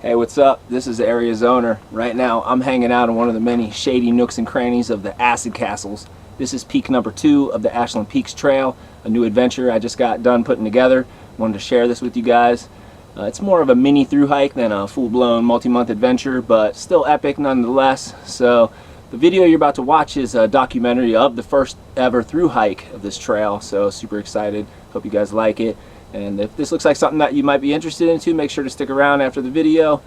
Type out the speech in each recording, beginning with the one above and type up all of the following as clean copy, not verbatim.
Hey, what's up? This is Aria Zoner. Right now I'm hanging out in one of the many shady nooks and crannies of the acid castles. This is peak number 2 of the Ashland Peaks Trail, a new adventure I just got done putting together. Wanted to share this with you guys. It's more of a mini thru-hike than a full-blown multi-month adventure, but still epic nonetheless. So the video you're about to watch is a documentary of the first ever thru-hike of this trail, so super excited. Hope you guys like it. And if this looks like something that you might be interested in too, make sure to stick around after the video.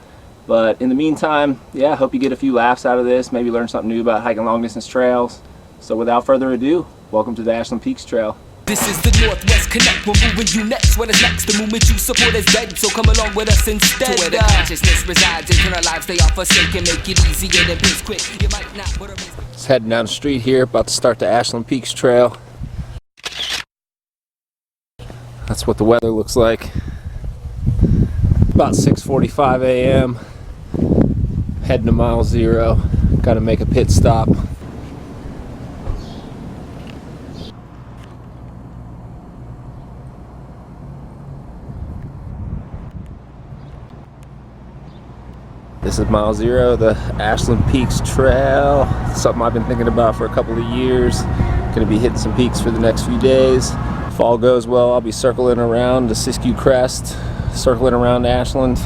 But in the meantime, yeah, I hope you get a few laughs out of this, maybe learn something new about hiking long distance trails. So without further ado, welcome to the Ashland Peaks Trail. This is the Northwest Connect, we're moving you next. When it's next, the movement you support is dead, so come along with us instead. To where the consciousness resides, and turn our lives they are forsaken, make it easier than pace quick. You might not, but just heading down the street here, about to start the Ashland Peaks Trail. That's what the weather looks like. About 6:45 a.m. Heading to mile 0. Got to make a pit stop. This is mile 0, the Ashland Peaks Trail. Something I've been thinking about for a couple of years. Going to be hitting some peaks for the next few days. If all goes well, I'll be circling around the Siskiyou Crest, circling around Ashland.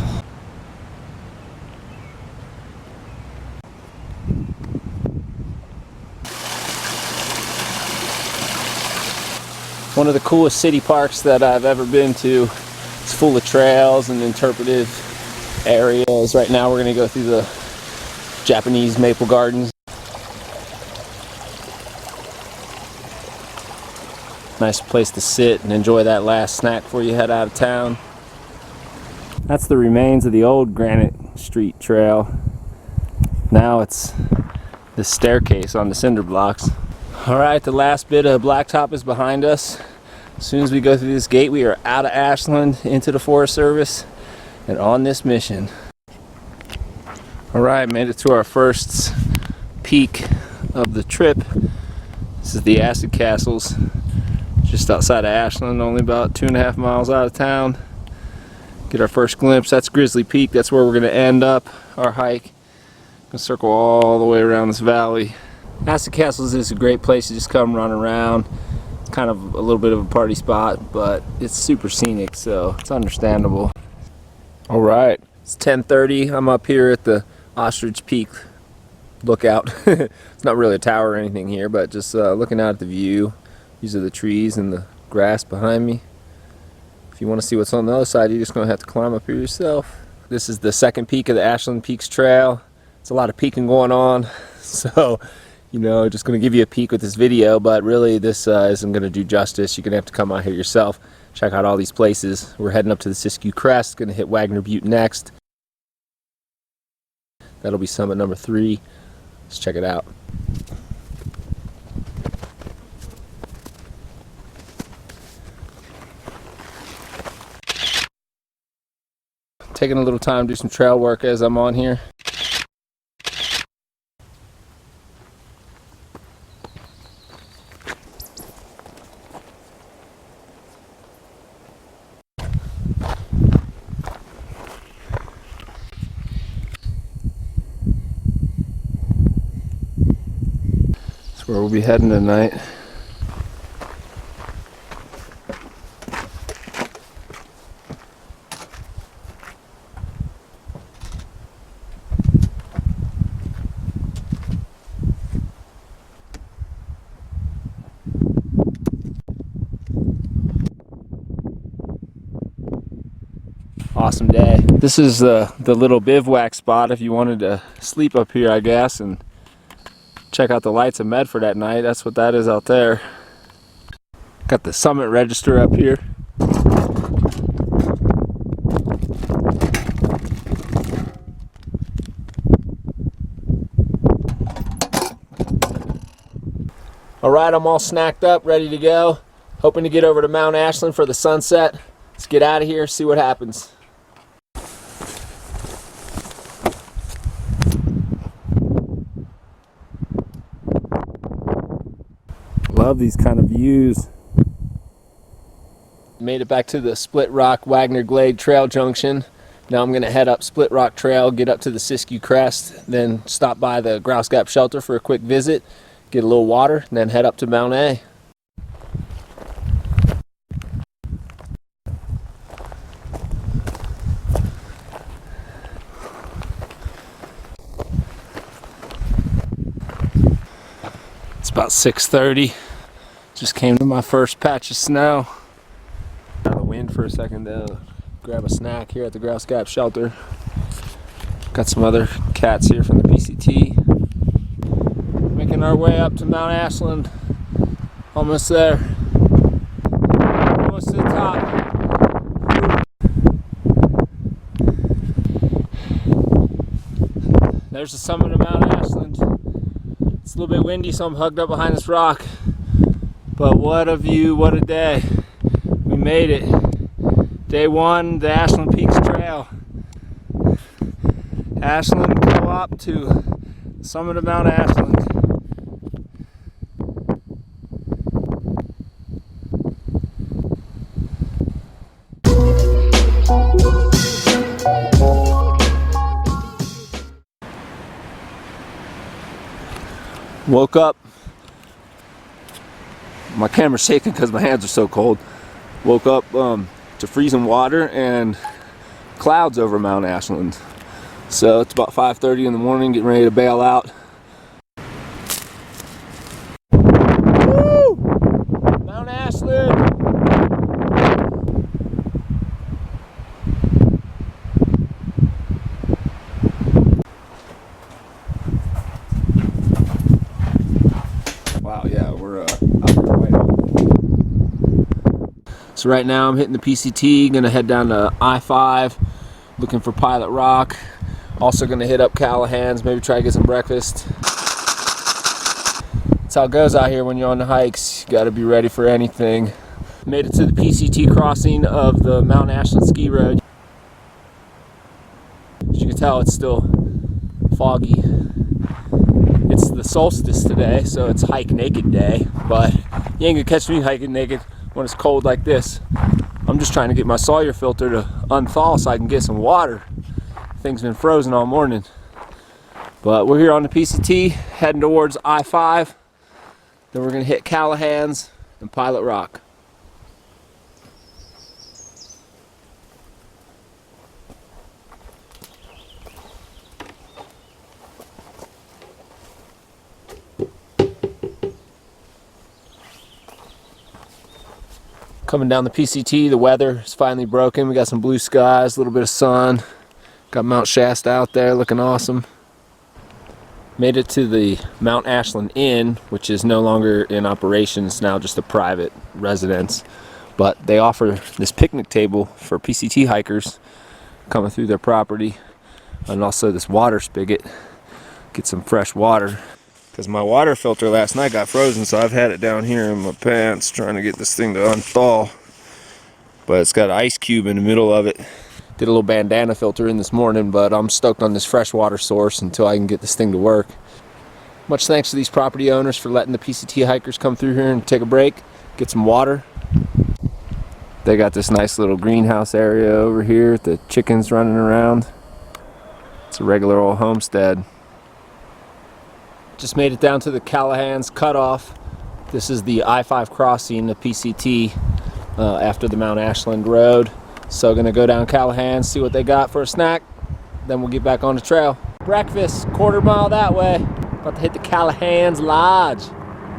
One of the coolest city parks that I've ever been to. It's full of trails and interpretive areas. Right now we're going to go through the Japanese maple gardens. Nice place to sit and enjoy that last snack before you head out of town. That's the remains of the old Granite Street Trail. Now it's the staircase on the cinder blocks. Alright, the last bit of blacktop is behind us. As soon as we go through this gate, we are out of Ashland into the Forest Service and on this mission. Alright, made it to our first peak of the trip. This is the Acid Castles. Just outside of Ashland, only about 2.5 miles out of town. Get our first glimpse. That's Grizzly Peak. That's where we're going to end up our hike. Gonna circle all the way around this valley. Acid Castles is a great place to just come run around. It's kind of a little bit of a party spot, but it's super scenic, so it's understandable. All right, it's 10:30. I'm up here at the Ostrich Peak lookout. It's not really a tower or anything here, but just looking out at the view. These are the trees and the grass behind me. If you want to see what's on the other side, you're just going to have to climb up here yourself. This is the second peak of the Ashland Peaks Trail. It's a lot of peaking going on, so you know, just going to give you a peek with this video, but really this isn't going to do justice. You're going to have to come out here yourself, check out all these places. We're heading up to the Siskiyou Crest, going to hit Wagner Butte next. That'll be summit number 3. Let's check it out. Taking a little time to do some trail work as I'm on here. That's where we'll be heading tonight. Awesome day. This is the little bivouac spot if you wanted to sleep up here, I guess, and check out the lights of Medford at night. That's what that is out there. Got the summit register up here. Alright, I'm all snacked up, ready to go. Hoping to get over to Mount Ashland for the sunset. Let's get out of here, see what happens. Love these kind of views. Made it back to the Split Rock Wagner Glade Trail Junction. Now I'm going to head up Split Rock Trail, get up to the Siskiyou Crest, then stop by the Grouse Gap Shelter for a quick visit, get a little water, and then head up to Mount A. It's about 6:30. Just came to my first patch of snow. Out of the wind for a second to grab a snack here at the Grouse Gap Shelter. Got some other cats here from the PCT. Making our way up to Mount Ashland. Almost there. Almost to the top. There's the summit of Mount Ashland. It's a little bit windy, so I'm hugged up behind this rock. But what a view, what a day. We made it. Day one, the Ashland Peaks Trail. Ashland Co-op to the summit of Mount Ashland. Woke up. My camera's shaking because my hands are so cold. Woke up to freezing water and clouds over Mount Ashland. So it's about 5:30 in the morning, getting ready to bail out. Woo! Mount Ashland! Wow, yeah, we're up right up. So right now I'm hitting the PCT, gonna head down to I-5, looking for Pilot Rock. Also gonna hit up Callahan's, maybe try to get some breakfast. That's how it goes out here when you're on the hikes. You gotta be ready for anything. Made it to the PCT crossing of the Mount Ashland ski road. As you can tell, it's still foggy. It's the solstice today, so it's hike naked day, but you ain't gonna catch me hiking naked when it's cold like this. I'm just trying to get my Sawyer filter to unthaw so I can get some water. Thing's been frozen all morning. But we're here on the PCT, heading towards I-5. Then we're gonna hit Callahan's and Pilot Rock. Coming down the PCT, the weather is finally broken. We got some blue skies, a little bit of sun. Got Mount Shasta out there looking awesome. Made it to the Mount Ashland Inn, which is no longer in operation. It's now just a private residence. But they offer this picnic table for PCT hikers coming through their property. And also this water spigot. Get some fresh water. Because my water filter last night got frozen, so I've had it down here in my pants trying to get this thing to unthaw. But it's got an ice cube in the middle of it. Did a little bandana filter in this morning, but I'm stoked on this fresh water source until I can get this thing to work. Much thanks to these property owners for letting the PCT hikers come through here and take a break, get some water. They got this nice little greenhouse area over here with the chickens running around. It's a regular old homestead. Just made it down to the Callahan's cutoff. This is the I-5 crossing, the PCT, after the Mount Ashland Road. So gonna go down Callahan's, see what they got for a snack, then we'll get back on the trail. Breakfast, quarter mile that way. About to hit the Callahan's Lodge.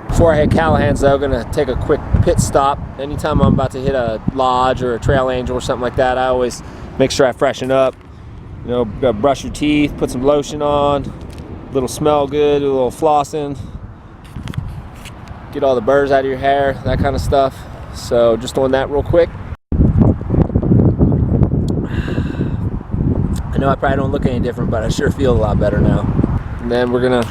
Before I hit Callahan's though, gonna take a quick pit stop. Anytime I'm about to hit a lodge or a trail angel or something like that, I always make sure I freshen up. You know, gotta brush your teeth, put some lotion on, a little smell good, do a little flossing, get all the burrs out of your hair, that kind of stuff. So just doing that real quick. I know I probably don't look any different, but I sure feel a lot better now. And then we're gonna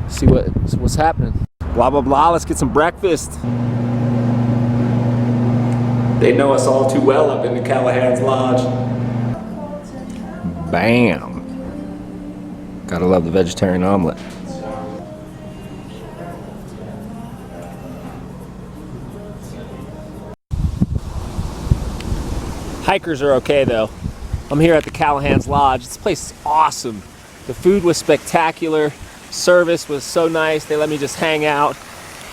see what's happening. Blah, blah, blah, let's get some breakfast. They know us all too well up in the Callahan's Lodge. Bam. Gotta love the vegetarian omelet. Hikers are okay though. I'm here at the Callahan's Lodge. This place is awesome. The food was spectacular. Service was so nice. They let me just hang out.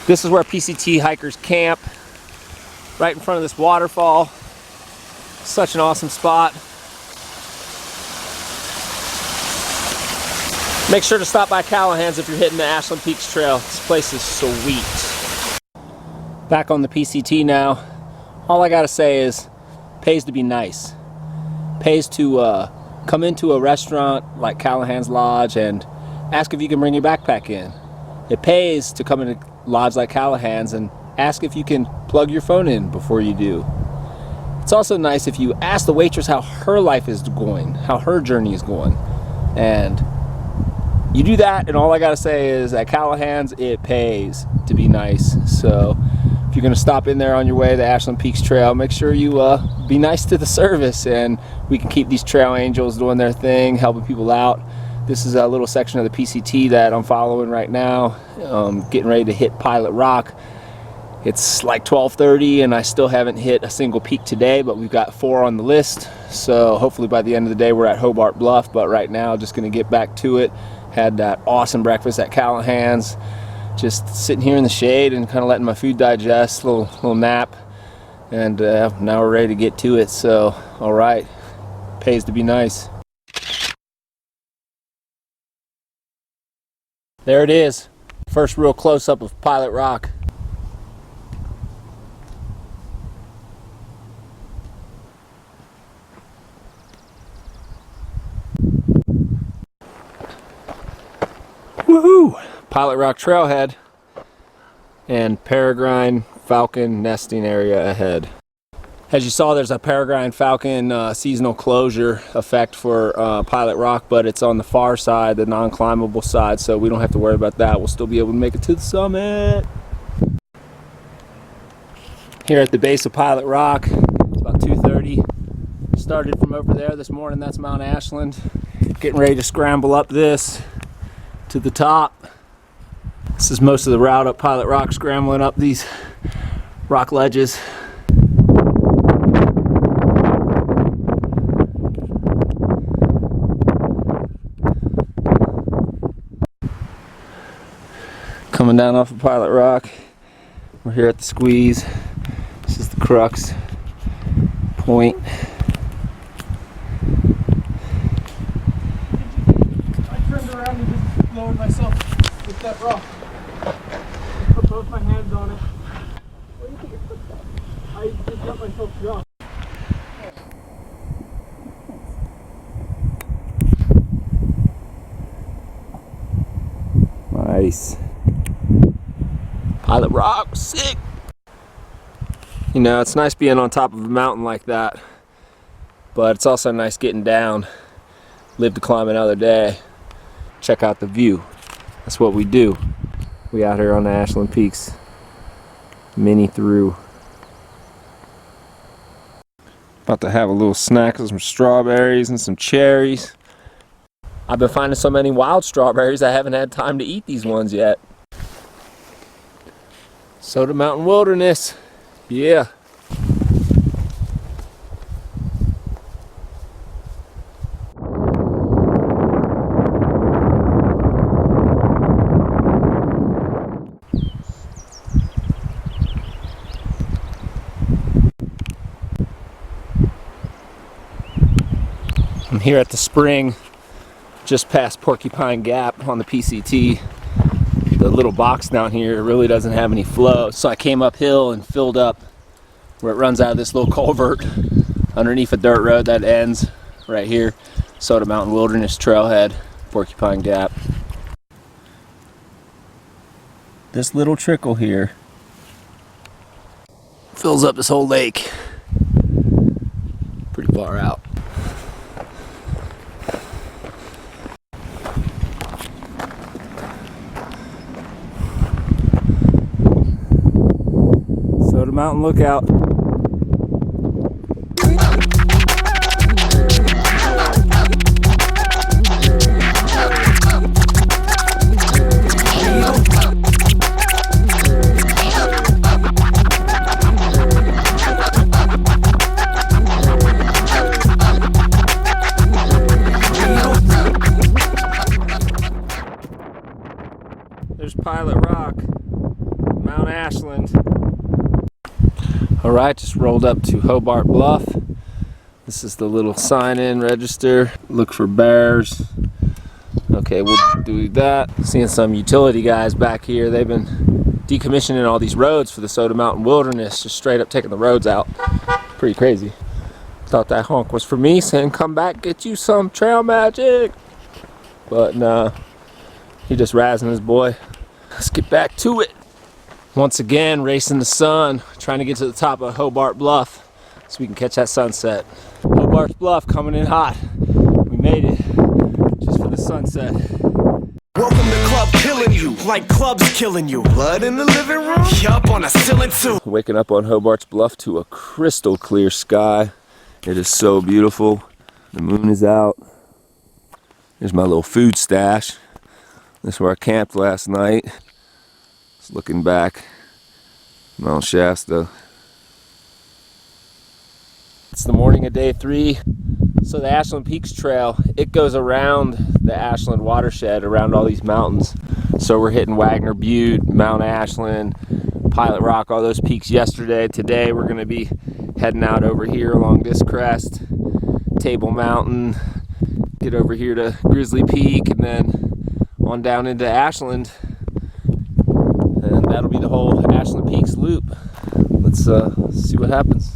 This is where PCT hikers camp, right in front of this waterfall. Such an awesome spot. Make sure to stop by Callahan's if you're hitting the Ashland Peaks Trail. This place is sweet. Back on the PCT now. All I gotta say is, pays to be nice. Pays to come into a restaurant like Callahan's Lodge and ask if you can bring your backpack in. It pays to come into a lodge like Callahan's and ask if you can plug your phone in before you do. It's also nice if you ask the waitress how her life is going, how her journey is going. And you do that, and all I gotta say is at Callahan's, it pays to be nice. So if you're gonna stop in there on your way to the Ashland Peaks Trail, make sure you be nice to the service, and we can keep these trail angels doing their thing, helping people out. This is a little section of the PCT that I'm following right now, getting ready to hit Pilot Rock. It's like 12:30 and I still haven't hit a single peak today, but we've got 4 on the list. So hopefully by the end of the day we're at Hobart Bluff, but right now just gonna get back to it. Had that awesome breakfast at Callahan's. Just sitting here in the shade and kind of letting my food digest, little nap. And now we're ready to get to it, so all right, pays to be nice. There it is, first real close-up of Pilot Rock. Woohoo! Pilot Rock Trailhead and peregrine falcon nesting area ahead. As you saw, there's a peregrine falcon seasonal closure effect for Pilot Rock, but it's on the far side, the non-climbable side, so we don't have to worry about that. We'll still be able to make it to the summit. Here at the base of Pilot Rock, it's about 2:30. Started from over there this morning, that's Mount Ashland. Getting ready to scramble up this to the top. This is most of the route up Pilot Rock, scrambling up these rock ledges. Coming down off of Pilot Rock, we're here at the squeeze. This is the crux point. I turned around and just lowered myself with that rock. Put both my hands on it. What do you think it took that? I just let myself drop. Nice. Pilot Rock, sick. You know, it's nice being on top of a mountain like that, but it's also nice getting down. Live to climb another day. Check out the view. That's what we do. We out here on the Ashland Peaks. Mini through. About to have a little snack of some strawberries and some cherries. I've been finding so many wild strawberries I haven't had time to eat these ones yet. Soda Mountain Wilderness. Yeah. I'm here at the spring just past Porcupine Gap on the PCT. The little box down here really doesn't have any flow, so I came uphill and filled up where it runs out of this little culvert underneath a dirt road that ends right here. Soda Mountain Wilderness Trailhead, Porcupine Gap. This little trickle here fills up this whole lake. Pretty far out. Soda Mountain Lookout. Pilot Rock, Mount Ashland. Alright, just rolled up to Hobart Bluff. This is the little sign-in register. Look for bears. Okay, we'll do that. Seeing some utility guys back here. They've been decommissioning all these roads for the Soda Mountain Wilderness, just straight up taking the roads out. Pretty crazy. Thought that honk was for me, saying come back, get you some trail magic. But nah, he just razzing his boy. Let's get back to it. Once again, racing the sun, trying to get to the top of Hobart Bluff so we can catch that sunset. Hobart's Bluff coming in hot. We made it just for the sunset. Welcome to Club Killing You, like clubs killing you. Blood in the living room? Yup, on a ceiling too. Waking up on Hobart's Bluff to a crystal clear sky. It is so beautiful. The moon is out. There's my little food stash. This is where I camped last night. Just looking back, Mount Shasta. It's the morning of day 3. So the Ashland Peaks Trail, it goes around the Ashland watershed, around all these mountains. So we're hitting Wagner Butte, Mount Ashland, Pilot Rock, all those peaks yesterday. Today we're going to be heading out over here along this crest, Table Mountain, get over here to Grizzly Peak, and then on down into Ashland. And that'll be the whole Ashland Peaks loop. Let's see what happens.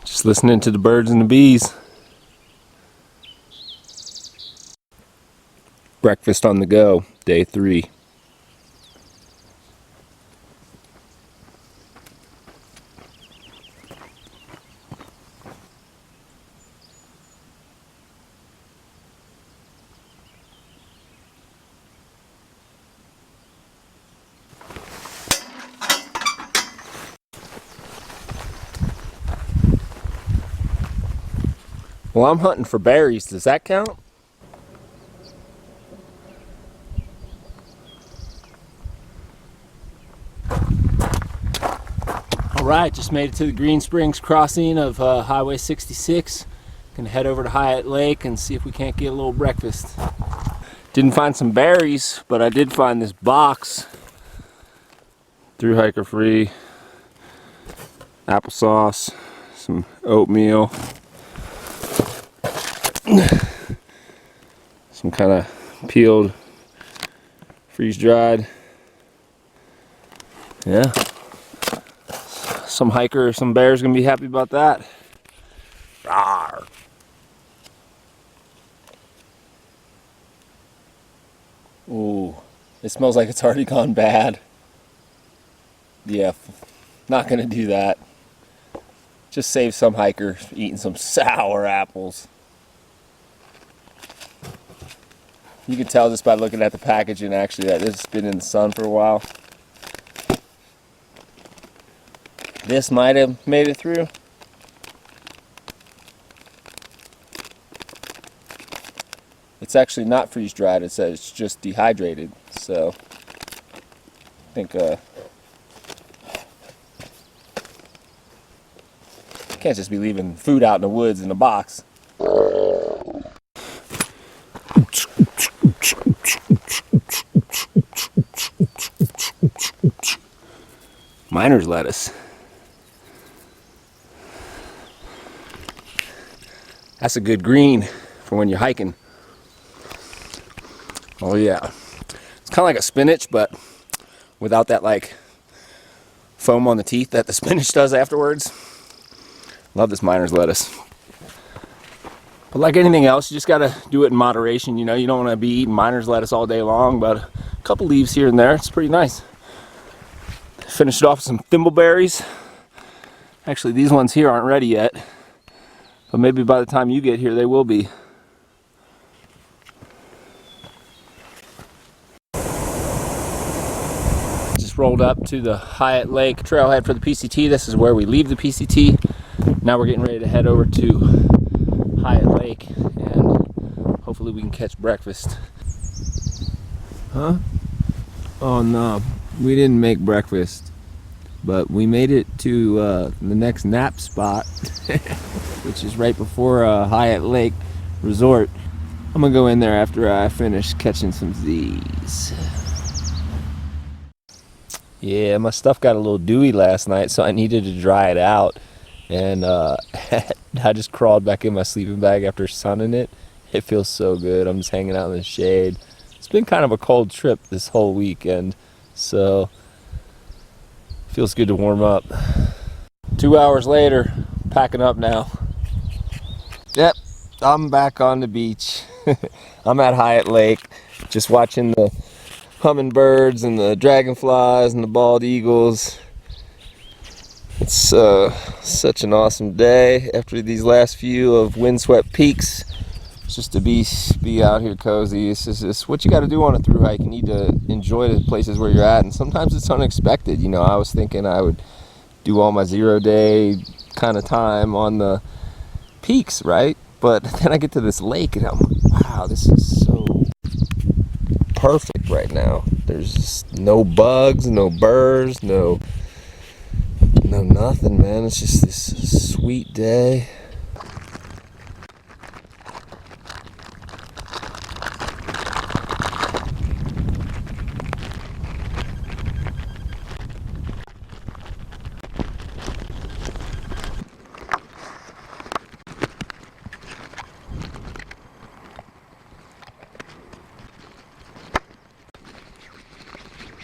Just listening to the birds and the bees. Breakfast on the go, day 3. Well, I'm hunting for berries. Does that count? Alright, just made it to the Green Springs crossing of Highway 66. Gonna head over to Hyatt Lake and see if we can't get a little breakfast. Didn't find some berries, but I did find this box. Thru-hiker free. Applesauce. Some oatmeal. Some kind of peeled, freeze-dried. Yeah. Some hiker or some bear's gonna be happy about that. Rawr. Ooh, it smells like it's already gone bad. Yeah, not gonna do that. Just save some hiker eating some sour apples. You can tell just by looking at the packaging actually that this has been in the sun for a while. This might have made it through. It's actually not freeze dried, it says it's just dehydrated. So I think can't just be leaving food out in the woods in a box. Miner's lettuce. That's a good green for when you're hiking. Oh yeah. It's kind of like a spinach, but without that like foam on the teeth that the spinach does afterwards. Love this miner's lettuce. But like anything else, you just gotta do it in moderation. You know, you don't want to be eating miner's lettuce all day long, but a couple leaves here and there, it's pretty nice. Finished it off with some thimbleberries. Actually, these ones here aren't ready yet, but maybe by the time you get here, they will be. rolled up to the Hyatt Lake trailhead for the PCT. This is where we leave the PCT. Now we're getting ready to head over to Hyatt Lake and hopefully we can catch breakfast. Huh? Oh no, we didn't make breakfast, but we made it to the next nap spot, which is right before Hyatt Lake Resort. I'm gonna go in there after I finish catching some Z's. Yeah, my stuff got a little dewy last night, so I needed to dry it out. And I just crawled back in my sleeping bag after sunning it. It feels so good. I'm just hanging out in the shade. It's been kind of a cold trip this whole weekend, so it feels good to warm up. 2 hours later, packing up now. Yep, I'm back on the beach. I'm at Hyatt Lake, just watching the hummingbirds and the dragonflies and the bald eagles. It's such an awesome day after these last few of windswept peaks. Just to be out here cozy. It's just what you got to do on a through hike. You need to enjoy the places where you're at, and sometimes it's unexpected. You know, I was thinking I would do all my 0-day kind of time on the peaks, right? But then I get to this lake and I'm like, wow, this is so perfect right now. There's just no bugs, no birds, no nothing, man. It's just this sweet day.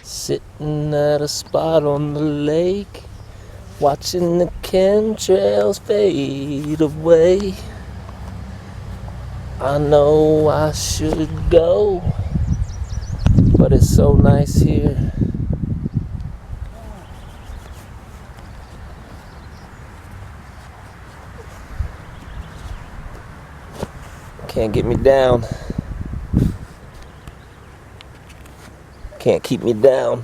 Sitting at a spot on the lake, watching the chemtrails fade away. I know I should go, but it's so nice here. Can't get me down. Can't keep me down.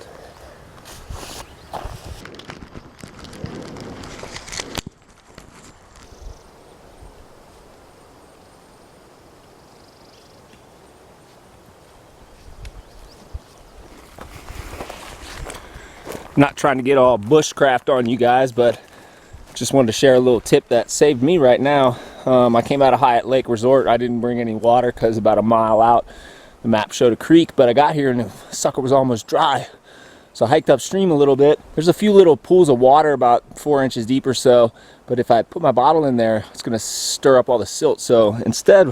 Not trying to get all bushcraft on you guys, but just wanted to share a little tip that saved me right now. I came out of Hyatt Lake Resort. I didn't bring any water because about a mile out the map showed a creek, but I got here and the sucker was almost dry. So I hiked upstream a little bit. There's a few little pools of water about 4 inches deep or so, but if I put my bottle in there, it's gonna stir up all the silt. So instead,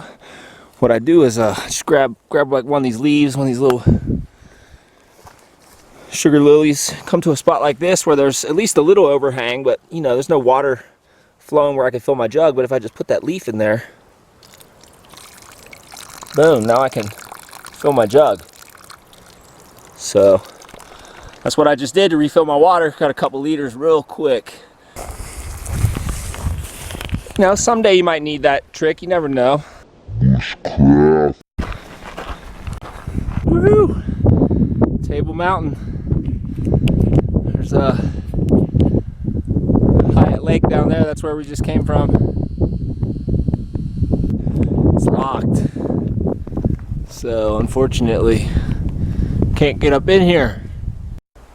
what I do is just grab like one of these leaves, one of these little sugar lilies, come to a spot like this where there's at least a little overhang, but you know, there's no water flowing where I can fill my jug. But if I just put that leaf in there, boom, now I can fill my jug. So that's what I just did to refill my water. Got a couple liters real quick. Now someday you might need that trick, you never know. Woohoo! Table Mountain. There's a Hyatt Lake down there, that's where we just came from. It's locked. So unfortunately, can't get up in here.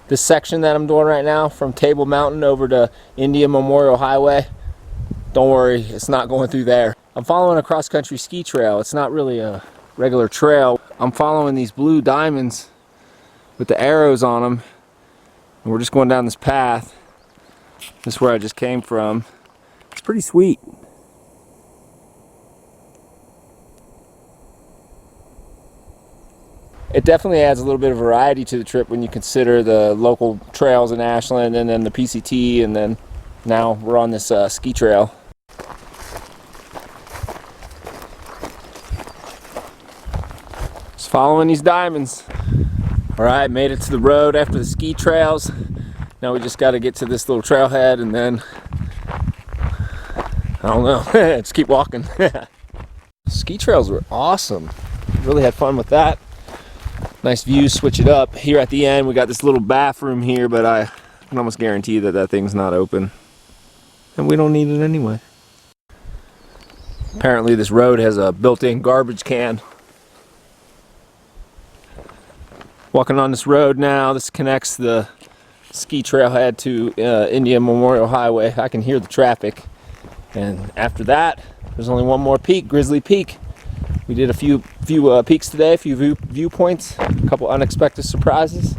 This section that I'm doing right now from Table Mountain over to Indian Memorial Highway, don't worry, it's not going through there. I'm following a cross-country ski trail. It's not really a regular trail. I'm following these blue diamonds with the arrows on them, and we're just going down this path. This is where I just came from. It's pretty sweet. It definitely adds a little bit of variety to the trip when you consider the local trails in Ashland and then the PCT, and then now we're on this ski trail. Just following these diamonds. Alright, made it to the road after the ski trails. Now we just got to get to this little trailhead and then, I don't know, just keep walking. Ski trails were awesome. Really had fun with that. Nice view, switch it up. Here at the end, we got this little bathroom here, but I can almost guarantee that that thing's not open. And we don't need it anyway. Apparently this road has a built-in garbage can. Walking on this road now, this connects the ski trailhead to Indian Memorial Highway. I can hear the traffic. And after that, there's only one more peak, Grizzly Peak. We did a few peaks today, a few viewpoints, a couple unexpected surprises.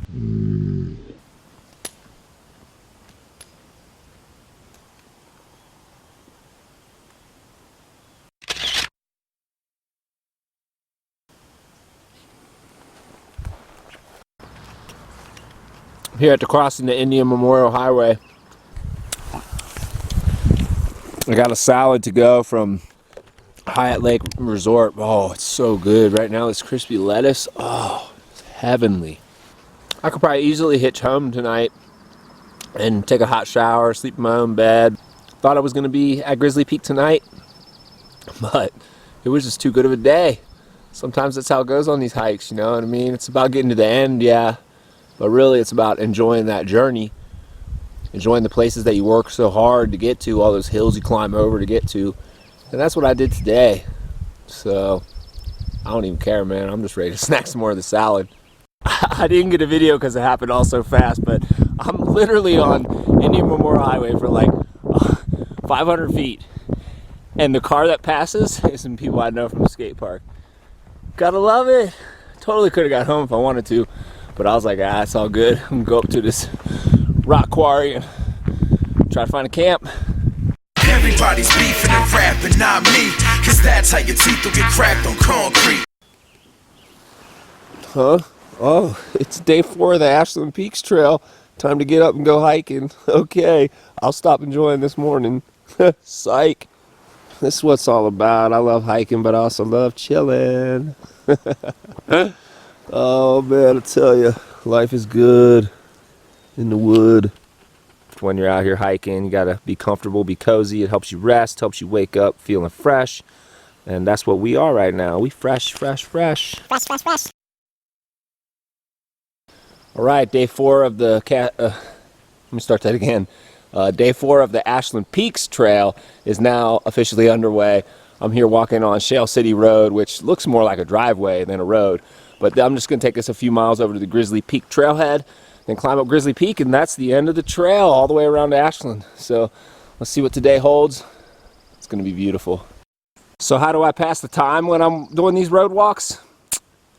Here at the crossing the Indian Memorial Highway. I got a salad to go from Hyatt Lake Resort. Oh, it's so good. Right now, this crispy lettuce. Oh, it's heavenly. I could probably easily hitch home tonight and take a hot shower, sleep in my own bed. Thought I was going to be at Grizzly Peak tonight, but it was just too good of a day. Sometimes that's how it goes on these hikes, you know what I mean? It's about getting to the end, yeah, but really it's about enjoying that journey. Enjoying the places that you work so hard to get to, all those hills you climb over to get to. And that's what I did today. So, I don't even care, man. I'm just ready to snack some more of the salad. I didn't get a video because it happened all so fast, but I'm literally on Indian Memorial Highway for like 500 feet. And the car that passes is some people I know from the skate park. Gotta love it. Totally could have got home if I wanted to, but I was like, ah, it's all good. I'm gonna go up to this rock quarry and try to find a camp. Everybody's beefing and rapping, not me, cause that's how your teeth will get cracked on concrete. Huh? Oh, it's day 4 of the Ashland Peaks Trail. Time to get up and go hiking. Okay, I'll stop enjoying this morning. Psych. This is what it's all about. I love hiking, but I also love chilling. Oh man, I tell you, life is good in the wood. When you're out here hiking, you gotta be comfortable, be cozy. It helps you rest, helps you wake up feeling fresh. And that's what we are right now. We fresh. All right, day 4 of the let me start that again. Day 4 of the Ashland Peaks Trail is now officially underway. I'm here walking on Shale City Road, which looks more like a driveway than a road. But I'm just gonna take us a few miles over to the Grizzly Peak trailhead, then climb up Grizzly Peak, and that's the end of the trail all the way around to Ashland. So let's see what today holds. It's gonna be beautiful. So how do I pass the time when I'm doing these road walks?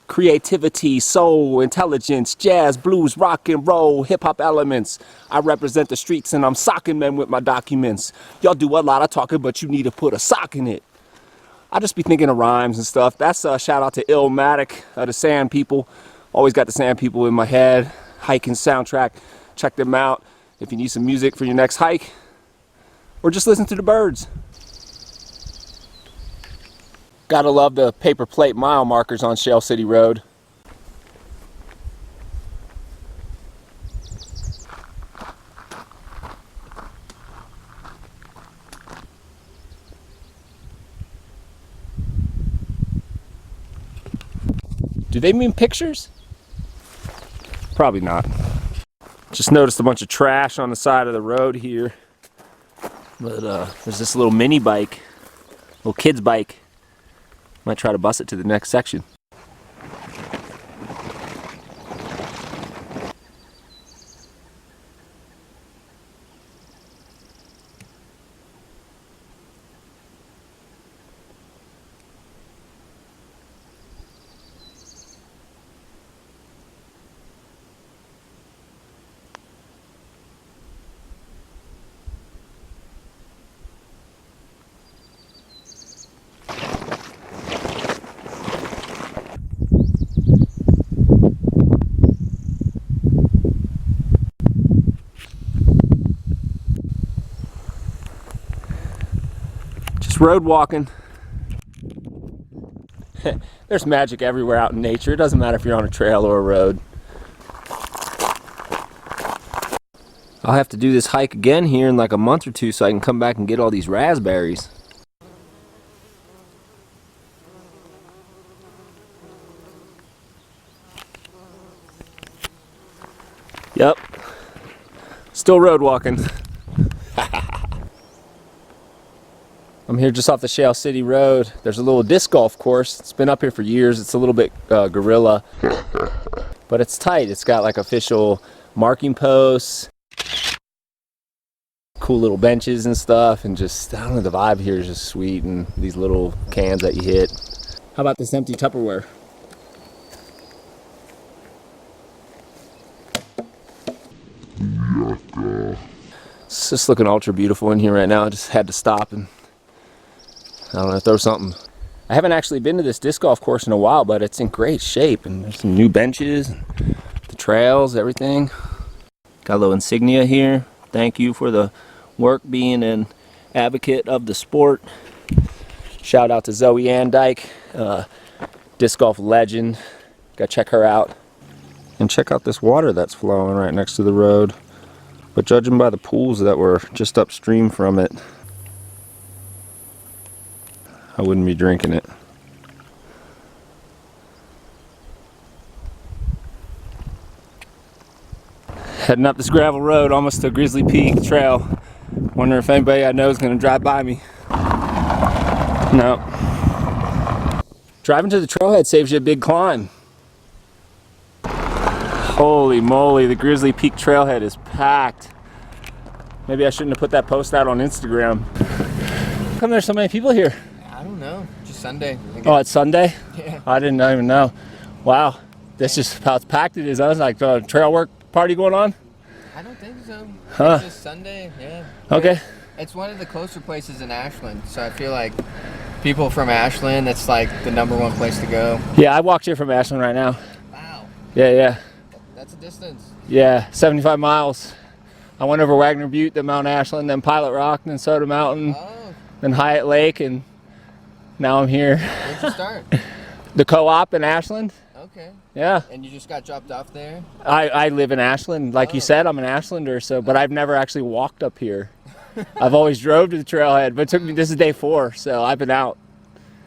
Creativity, soul, intelligence, jazz, blues, rock and roll, hip-hop elements. I represent the streets and I'm socking men with my documents. Y'all do a lot of talking, but you need to put a sock in it. I just be thinking of rhymes and stuff. That's a shout out to Illmatic, the Sandpeople. Always got the Sandpeople in my head. Hiking soundtrack. Check them out if you need some music for your next hike. Or just listen to the birds. Gotta love the paper plate mile markers on Shale City Road. Do they mean pictures? Probably not. Just noticed a bunch of trash on the side of the road here. But there's this little mini bike, little kid's bike. Might try to bus it to the next section. Road walking. There's magic everywhere out in nature. It doesn't matter if you're on a trail or a road. I'll have to do this hike again here in like a month or two so I can come back and get all these raspberries. Yep. Still road walking. I'm here just off the Shale City Road. There's a little disc golf course. It's been up here for years. It's a little bit guerrilla, but it's tight. It's got like official marking posts, cool little benches and stuff, and just, I don't know, the vibe here is just sweet, and these little cans that you hit. How about this empty Tupperware? It's just looking ultra beautiful in here right now. I just had to stop and, I don't know, throw something. I haven't actually been to this disc golf course in a while, but it's in great shape, and there's some new benches, and the trails, everything. Got a little insignia here. Thank you for the work, being an advocate of the sport. Shout out to Zoe Andyke, disc golf legend. Go check her out. And check out this water that's flowing right next to the road. But judging by the pools that were just upstream from it, I wouldn't be drinking it. Heading up this gravel road almost to Grizzly Peak Trail. Wonder if anybody I know is going to drive by me. No. Driving to the trailhead saves you a big climb. Holy moly, the Grizzly Peak Trailhead is packed. Maybe I shouldn't have put that post out on Instagram. How come there's so many people here? I don't know. Just Sunday. Oh, it's Sunday? Yeah. I didn't even know. Wow. That's just how packed it is. I was like, trail work party going on? I don't think so. Huh. It's just Sunday, yeah. Okay. It's one of the closer places in Ashland, so I feel like people from Ashland, that's like the #1 place to go. Yeah, I walked here from Ashland right now. Wow. Yeah. That's a distance. Yeah, 75 miles. I went over Wagner Butte, then Mount Ashland, then Pilot Rock, then Soda Mountain, Oh, then Hyatt Lake, and now I'm here. where'd you start? The co-op in Ashland. Okay. Yeah. And you just got dropped off there? I live in Ashland. Like you said, I'm an Ashlander, so, but I've never actually walked up here. I've always drove to the trailhead, but it took me, this is day 4, so I've been out.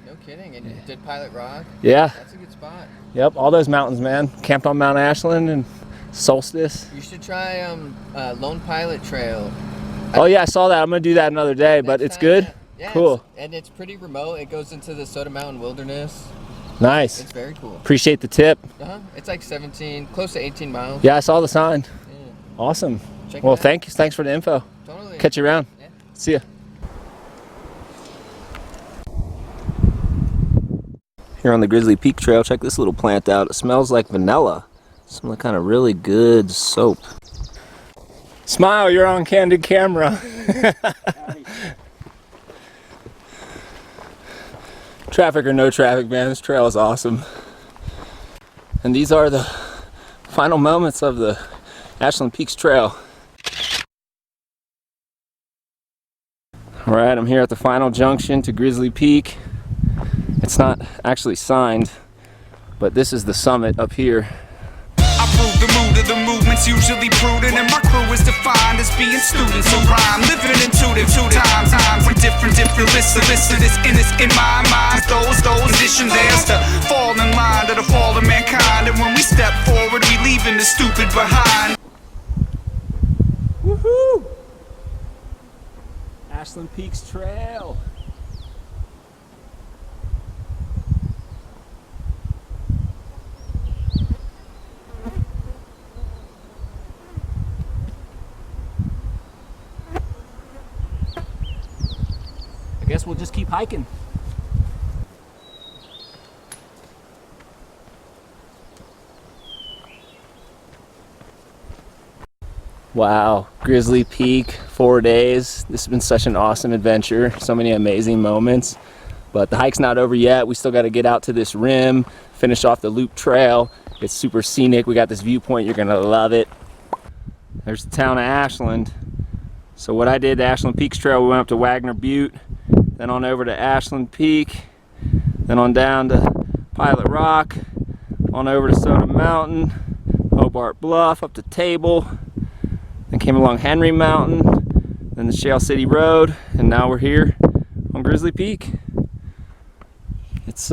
No kidding. And you did Pilot Rock? Yeah. That's a good spot. Yep, all those mountains, man. Camped on Mount Ashland and Solstice. You should try Lone Pilot Trail. Oh yeah, I saw that. I'm gonna do that another day, but Next it's time, good? Yeah, Cool. and it's pretty remote. It goes into the Soda Mountain wilderness. Nice. It's very cool. Appreciate the tip. It's like 17, close to 18 miles. Yeah, I saw the sign. Yeah. Awesome. Check Well, it out. thanks for the info. Totally. Catch you around. Yeah. See ya. Here on the Grizzly Peak Trail, check this little plant out. It smells like vanilla. Some kind of really good soap. Smile, you're on candid camera. Traffic or no traffic, man, this trail is awesome. And these are the final moments of the Ashland Peaks Trail. Alright, I'm here at the final junction to Grizzly Peak. It's not actually signed, but this is the summit up here. I prove the mood of the movement's usually prudent, and my crew is defined as being students of rhyme, living an intuitive times with different lists of this in my mind. Those conditioned theirs to fall in line to the fall of mankind, and when we step forward, we leaving the stupid behind. Woohoo! Ashland Peaks Trail. I guess we'll just keep hiking. Wow, Grizzly Peak, 4 days. This has been such an awesome adventure. So many amazing moments. But the hike's not over yet. We still got to get out to this rim, finish off the loop trail. It's super scenic. We got this viewpoint. You're going to love it. There's the town of Ashland. So what I did, the Ashland Peaks Trail, we went up to Wagner Butte, then on over to Ashland Peak, then on down to Pilot Rock, on over to Soda Mountain, Hobart Bluff, up to Table, then came along Henry Mountain, then the Shale City Road, and now we're here on Grizzly Peak. It's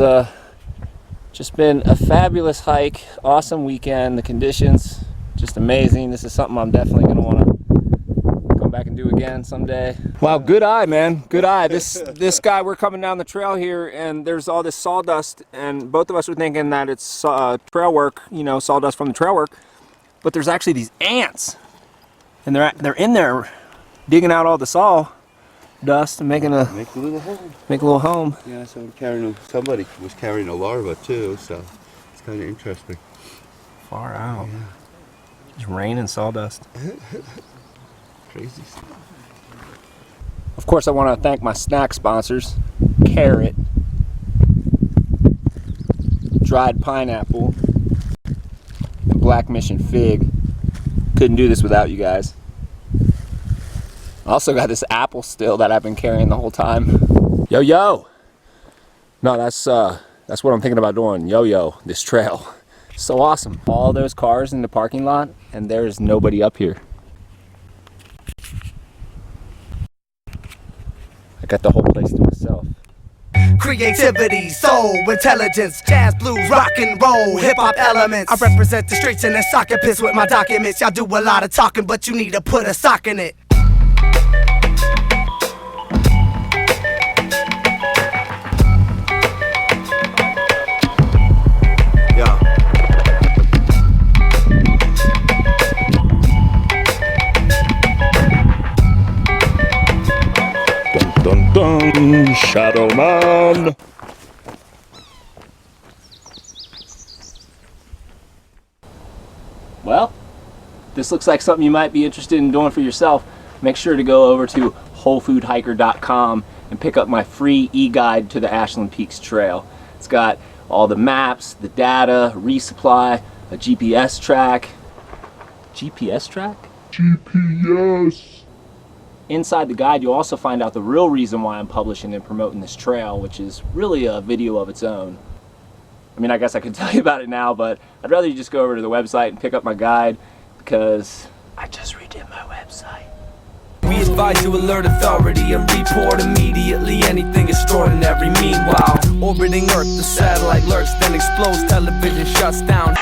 just been a fabulous hike, awesome weekend. The conditions Just amazing. This is something I'm definitely going to want to come back and do again someday. Wow, good eye, man. Good eye. This guy, we're coming down the trail here, and there's all this sawdust, and both of us were thinking that it's trail work, you know, sawdust from the trail work, but there's actually these ants, and they're in there digging out all the sawdust and make a little home. Yeah, so somebody was carrying a larva too, so it's kind of interesting. Far out. Yeah. Just rain and sawdust. Crazy stuff. Of course, I want to thank my snack sponsors: carrot, dried pineapple, and black mission fig. Couldn't do this without you guys. I also got this apple still that I've been carrying the whole time. Yo. No, that's what I'm thinking about doing. Yo, this trail. So awesome. All those cars in the parking lot, and there's nobody up here. I got the whole place to myself. Creativity, soul, intelligence, jazz, blues, rock and roll, hip-hop elements. I represent the streets in a soccer piss with my documents. Y'all do a lot of talking, but you need to put a sock in it. Dun dun, Shadow Man. Well, this looks like something you might be interested in doing for yourself. Make sure to go over to wholefoodhiker.com and pick up my free e-guide to the Ashland Peaks Trail. It's got all the maps, the data, resupply, a GPS track. GPS track? GPS. Inside the guide, you'll also find out the real reason why I'm publishing and promoting this trail, which is really a video of its own. I mean, I guess I could tell you about it now, but I'd rather you just go over to the website and pick up my guide, because I just redid my website. We advise you alert authority and report immediately anything extraordinary. Meanwhile, orbiting Earth, the satellite lurks, then explodes, television shuts down.